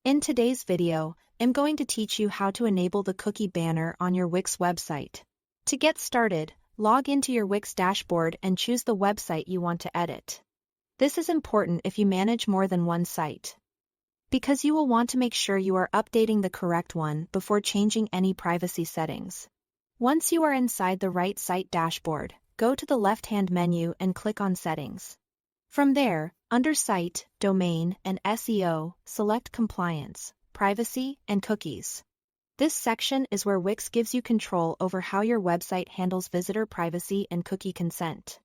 In today's video, I'm going to teach you how to enable the cookie banner on your Wix website. To get started, log into your Wix dashboard and choose the website you want to edit. This is important if you manage more than one site, because you will want to make sure you are updating the correct one before changing any privacy settings. Once you are inside the right site dashboard, go to the left-hand menu and click on Settings. From there, under Site, Domain, and SEO, select Compliance, Privacy, and Cookies. This section is where Wix gives you control over how your website handles visitor privacy and cookie consent.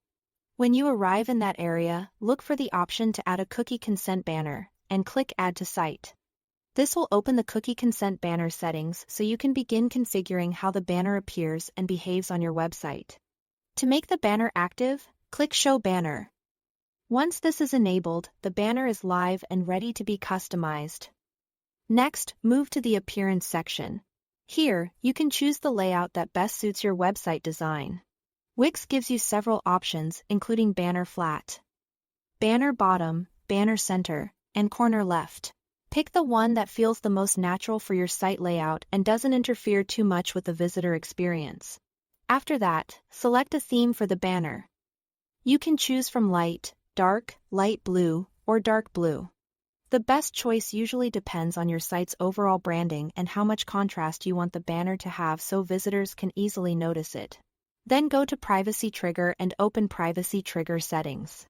When you arrive in that area, look for the option to add a cookie consent banner, and click Add to Site. This will open the cookie consent banner settings so you can begin configuring how the banner appears and behaves on your website. To make the banner active, click Show Banner. Once this is enabled, the banner is live and ready to be customized. Next, move to the Appearance section. Here, you can choose the layout that best suits your website design. Wix gives you several options, including Banner Flat, Banner Bottom, Banner Center, and Corner Left. Pick the one that feels the most natural for your site layout and doesn't interfere too much with the visitor experience. After that, select a theme for the banner. You can choose from light, dark, light blue, or dark blue. The best choice usually depends on your site's overall branding and how much contrast you want the banner to have so visitors can easily notice it. Then go to Privacy Trigger and open Privacy Trigger Settings.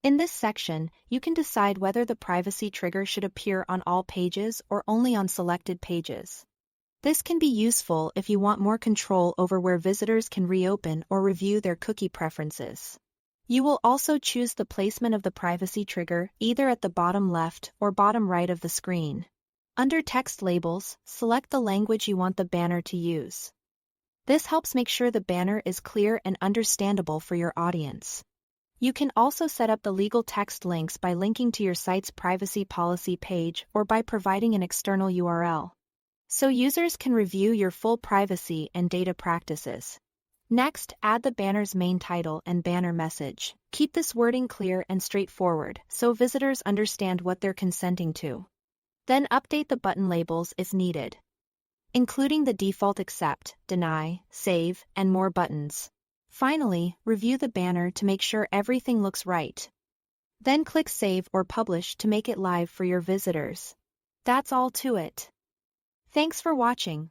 In this section, you can decide whether the privacy trigger should appear on all pages or only on selected pages. This can be useful if you want more control over where visitors can reopen or review their cookie preferences. You will also choose the placement of the privacy trigger either at the bottom left or bottom right of the screen. Under Text Labels, select the language you want the banner to use. This helps make sure the banner is clear and understandable for your audience. You can also set up the legal text links by linking to your site's privacy policy page or by providing an external URL, so users can review your full privacy and data practices. Next, add the banner's main title and banner message. Keep this wording clear and straightforward so visitors understand what they're consenting to. Then update the button labels as needed, including the default accept, deny, save, and more buttons. Finally, review the banner to make sure everything looks right. Then click Save or Publish to make it live for your visitors. That's all to it. Thanks for watching.